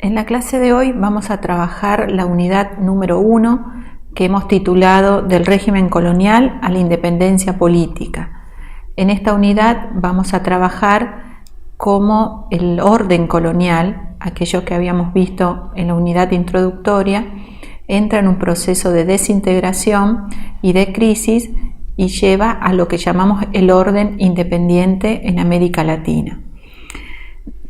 En la clase de hoy vamos a trabajar la unidad número 1 que hemos titulado Del régimen colonial a la independencia política. En esta unidad vamos a trabajar cómo el orden colonial, aquello que habíamos visto en la unidad introductoria, entra en un proceso de desintegración y de crisis y lleva a lo que llamamos el orden independiente en América Latina.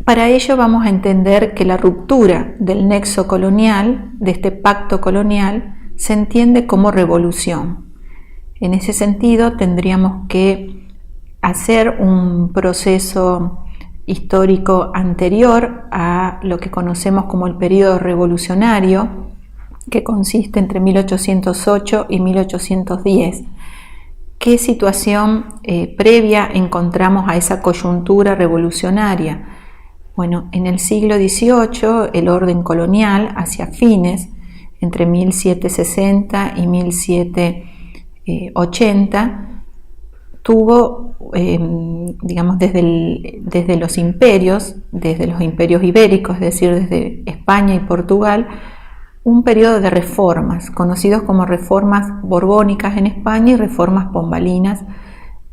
Para ello vamos a entender que la ruptura del nexo colonial, de este pacto colonial, se entiende como revolución. En ese sentido tendríamos que hacer un proceso histórico anterior a lo que conocemos como el periodo revolucionario, que consiste entre 1808 y 1810. ¿Qué situación previa encontramos a esa coyuntura revolucionaria? Bueno, en el siglo XVIII el orden colonial, hacia fines, entre 1760 y 1780, tuvo, desde los imperios ibéricos, es decir, desde España y Portugal, un periodo de reformas, conocidos como reformas borbónicas en España y reformas pombalinas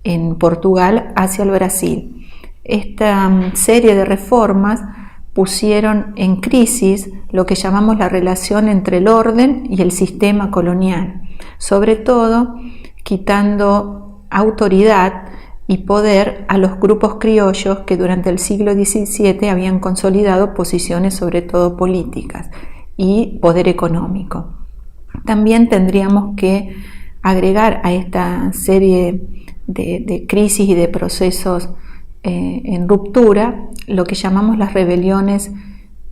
en Portugal hacia el Brasil. Esta serie de reformas pusieron en crisis lo que llamamos la relación entre el orden y el sistema colonial, sobre todo quitando autoridad y poder a los grupos criollos que durante el siglo XVII habían consolidado posiciones sobre todo políticas y poder económico. También tendríamos que agregar a esta serie de crisis y de procesos en ruptura lo que llamamos las rebeliones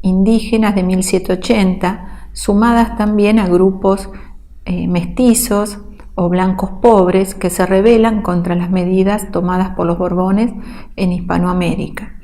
indígenas de 1780, sumadas también a grupos mestizos o blancos pobres que se rebelan contra las medidas tomadas por los Borbones en Hispanoamérica.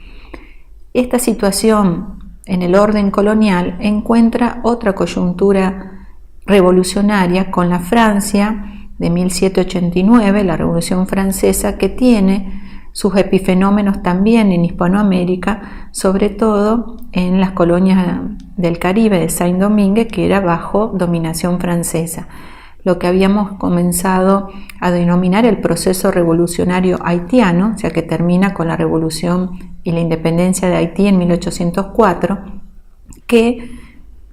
Esta situación en el orden colonial encuentra otra coyuntura revolucionaria con la Francia de 1789, la Revolución Francesa, que tiene sus epifenómenos también en Hispanoamérica, sobre todo en las colonias del Caribe de Saint-Domingue, que era bajo dominación francesa. Lo que habíamos comenzado a denominar el proceso revolucionario haitiano, o sea que termina con la revolución y la independencia de Haití en 1804, que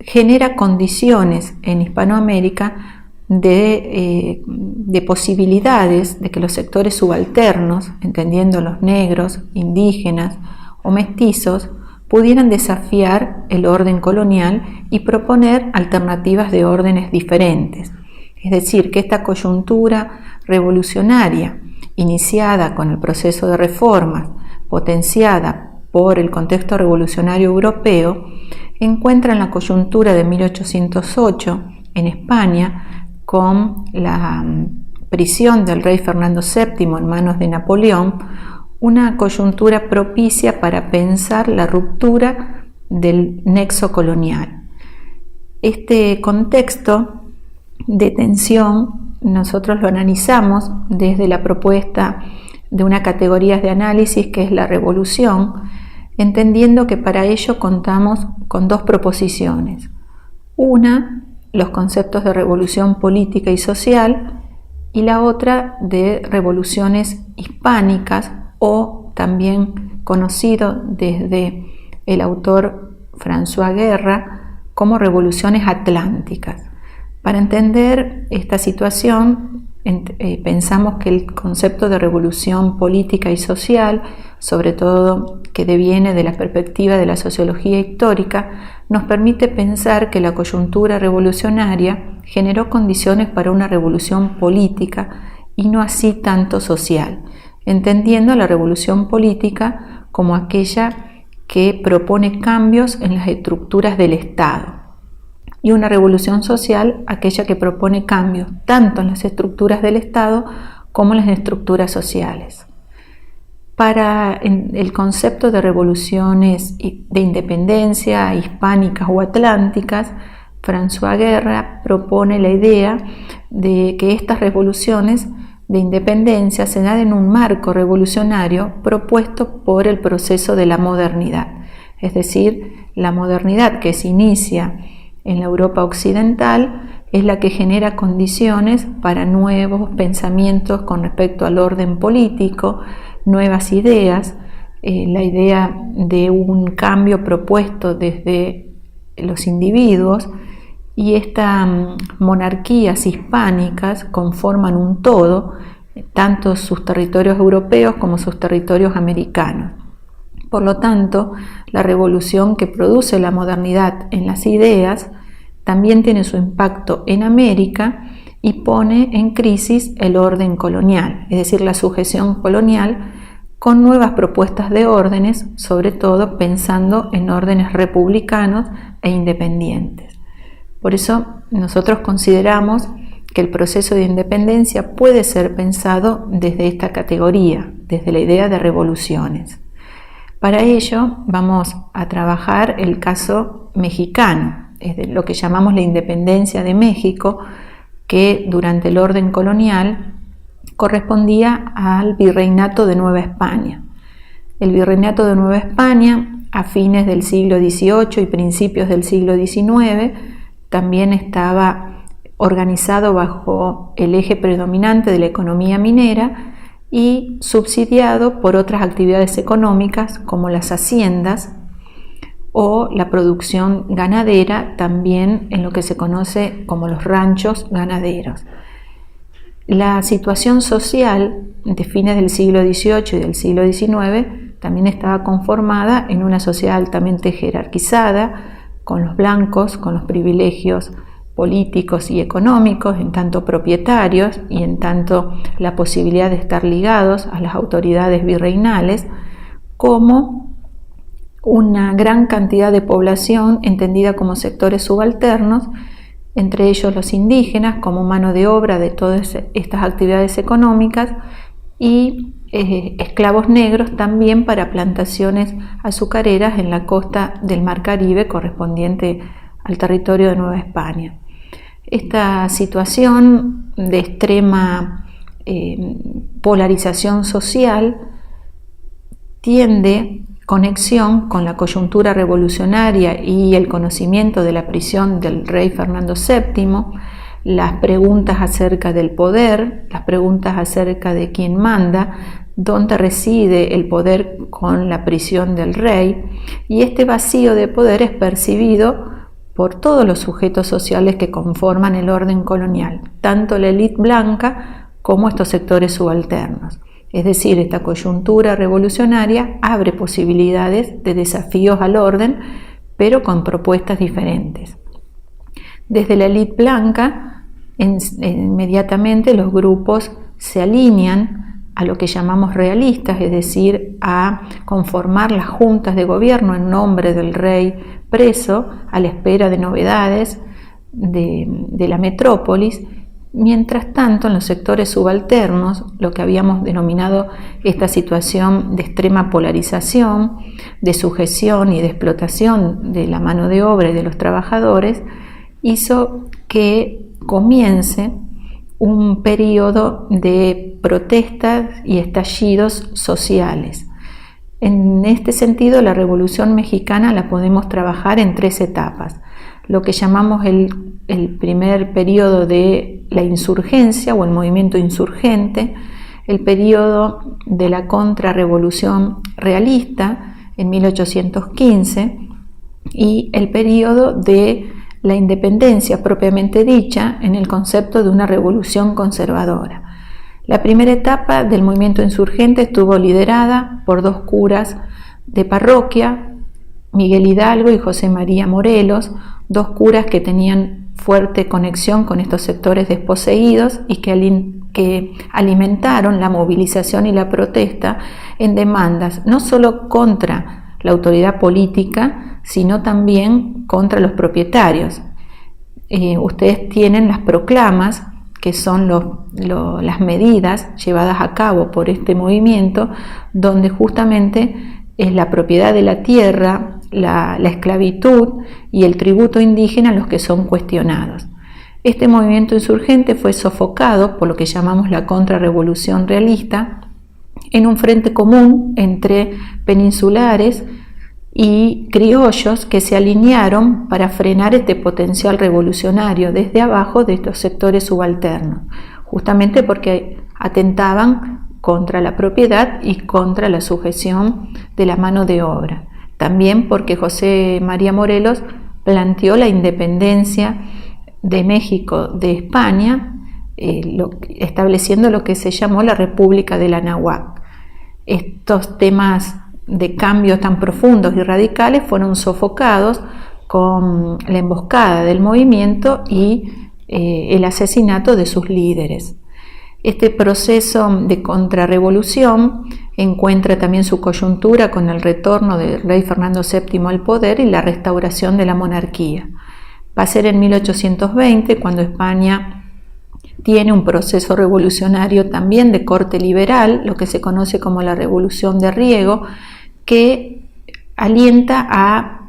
genera condiciones en Hispanoamérica de posibilidades de que los sectores subalternos, entendiendo los negros, indígenas o mestizos, pudieran desafiar el orden colonial y proponer alternativas de órdenes diferentes. Es decir, que esta coyuntura revolucionaria, iniciada con el proceso de reformas, potenciada por el contexto revolucionario europeo, encuentra en la coyuntura de 1808 en España, con la prisión del rey Fernando VII en manos de Napoleón, una coyuntura propicia para pensar la ruptura del nexo colonial. Este contexto de tensión nosotros lo analizamos desde la propuesta de una categoría de análisis que es la revolución, entendiendo que para ello contamos con dos proposiciones. Una, los conceptos de revolución política y social, y la otra de revoluciones hispánicas, o también conocido desde el autor François Guerra como revoluciones atlánticas. Para entender esta situación, pensamos que el concepto de revolución política y social, sobre todo que deviene de la perspectiva de la sociología histórica, nos permite pensar que la coyuntura revolucionaria generó condiciones para una revolución política y no así tanto social, entendiendo la revolución política como aquella que propone cambios en las estructuras del Estado, y una revolución social aquella que propone cambios tanto en las estructuras del Estado como en las estructuras sociales. Para el concepto de revoluciones de independencia hispánicas o atlánticas, François Guerra propone la idea de que estas revoluciones de independencia se dan en un marco revolucionario propuesto por el proceso de la modernidad. Es decir, la modernidad que se inicia en la Europa occidental es la que genera condiciones para nuevos pensamientos con respecto al orden político, nuevas ideas, la idea de un cambio propuesto desde los individuos, y estas monarquías hispánicas conforman un todo, tanto sus territorios europeos como sus territorios americanos. Por lo tanto, la revolución que produce la modernidad en las ideas también tiene su impacto en América y pone en crisis el orden colonial, es decir, la sujeción colonial, con nuevas propuestas de órdenes, sobre todo pensando en órdenes republicanos e independientes. Por eso nosotros consideramos que el proceso de independencia puede ser pensado desde esta categoría, desde la idea de revoluciones. Para ello vamos a trabajar el caso mexicano, es de lo que llamamos la independencia de México, que durante el orden colonial correspondía al virreinato de Nueva España. El virreinato de Nueva España, a fines del siglo XVIII y principios del siglo XIX, también estaba organizado bajo el eje predominante de la economía minera y subsidiado por otras actividades económicas como las haciendas o la producción ganadera, también en lo que se conoce como los ranchos ganaderos. La situación social de fines del siglo XVIII y del siglo XIX también estaba conformada en una sociedad altamente jerarquizada, con los blancos, con los privilegios políticos y económicos, en tanto propietarios y en tanto la posibilidad de estar ligados a las autoridades virreinales, como una gran cantidad de población entendida como sectores subalternos, entre ellos los indígenas como mano de obra de todas estas actividades económicas, y esclavos negros también para plantaciones azucareras en la costa del Mar Caribe correspondiente al territorio de Nueva España. Esta situación de extrema polarización social tiende conexión con la coyuntura revolucionaria y el conocimiento de la prisión del rey Fernando VII, las preguntas acerca del poder, las preguntas acerca de quién manda, dónde reside el poder con la prisión del rey, y este vacío de poder es percibido por todos los sujetos sociales que conforman el orden colonial, tanto la élite blanca como estos sectores subalternos. Es decir, esta coyuntura revolucionaria abre posibilidades de desafíos al orden, pero con propuestas diferentes. Desde la élite blanca, inmediatamente los grupos se alinean a lo que llamamos realistas, es decir, a conformar las juntas de gobierno en nombre del rey preso, a la espera de novedades de la metrópolis. Mientras tanto, en los sectores subalternos, lo que habíamos denominado esta situación de extrema polarización, de sujeción y de explotación de la mano de obra y de los trabajadores, hizo que comience un periodo de protestas y estallidos sociales. En este sentido, la Revolución Mexicana la podemos trabajar en 3 etapas. Lo que llamamos el primer periodo de la insurgencia o el movimiento insurgente, el periodo de la contrarrevolución realista en 1815 y el periodo de la independencia propiamente dicha en el concepto de una revolución conservadora. La primera etapa del movimiento insurgente estuvo liderada por 2 curas de parroquia, Miguel Hidalgo y José María Morelos, 2 curas que tenían fuerte conexión con estos sectores desposeídos y que alimentaron la movilización y la protesta en demandas no solo contra la autoridad política, sino también contra los propietarios. Ustedes tienen las proclamas, que son las medidas llevadas a cabo por este movimiento, donde justamente es la propiedad de la tierra, la esclavitud y el tributo indígena los que son cuestionados. Este movimiento insurgente fue sofocado por lo que llamamos la contrarrevolución realista en un frente común entre peninsulares y criollos que se alinearon para frenar este potencial revolucionario desde abajo de estos sectores subalternos, justamente porque atentaban contra la propiedad y contra la sujeción de la mano de obra. También porque José María Morelos planteó la independencia de México de España, estableciendo lo que se llamó la República del Anahuac. Estos temas de cambios tan profundos y radicales fueron sofocados con la emboscada del movimiento y el asesinato de sus líderes. Este proceso de contrarrevolución encuentra también su coyuntura con el retorno del rey Fernando VII al poder y la restauración de la monarquía. Va a ser en 1820 cuando España tiene un proceso revolucionario también de corte liberal, lo que se conoce como la Revolución de Riego, que alienta a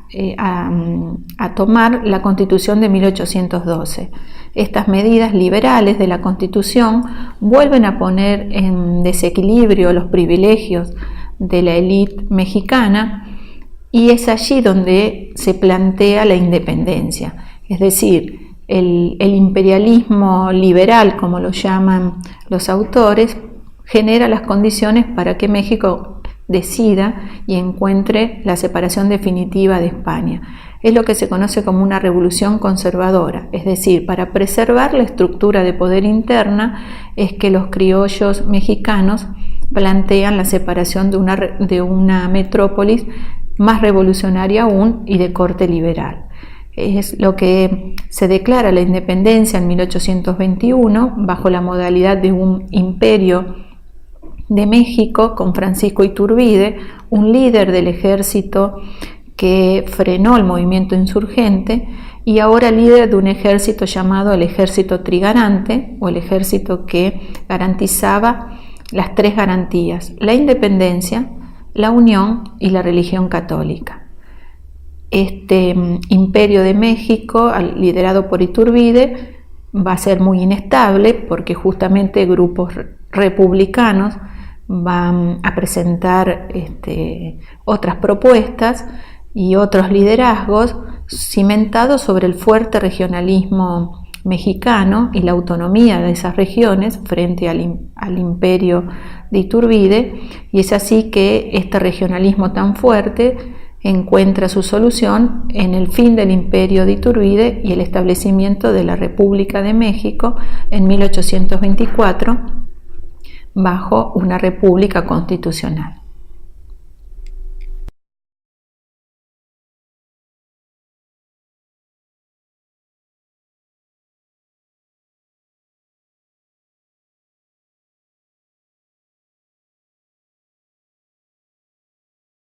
tomar la Constitución de 1812. Estas medidas liberales de la Constitución vuelven a poner en desequilibrio los privilegios de la élite mexicana y es allí donde se plantea la independencia, es decir, el imperialismo liberal, como lo llaman los autores, genera las condiciones para que México decida y encuentre la separación definitiva de España. Es lo que se conoce como una revolución conservadora, es decir, para preservar la estructura de poder interna es que los criollos mexicanos plantean la separación de una metrópolis más revolucionaria aún y de corte liberal. Es lo que se declara la independencia en 1821 bajo la modalidad de un imperio de México con Francisco Iturbide, un líder del ejército que frenó el movimiento insurgente y ahora líder de un ejército llamado el Ejército Trigarante, o el ejército que garantizaba las tres garantías: la independencia, la unión y la religión católica. Este imperio de México, liderado por Iturbide, va a ser muy inestable porque justamente grupos republicanos van a presentar otras propuestas y otros liderazgos cimentados sobre el fuerte regionalismo mexicano y la autonomía de esas regiones frente al imperio de Iturbide, y es así que este regionalismo tan fuerte encuentra su solución en el fin del imperio de Iturbide y el establecimiento de la República de México en 1824 bajo una república constitucional.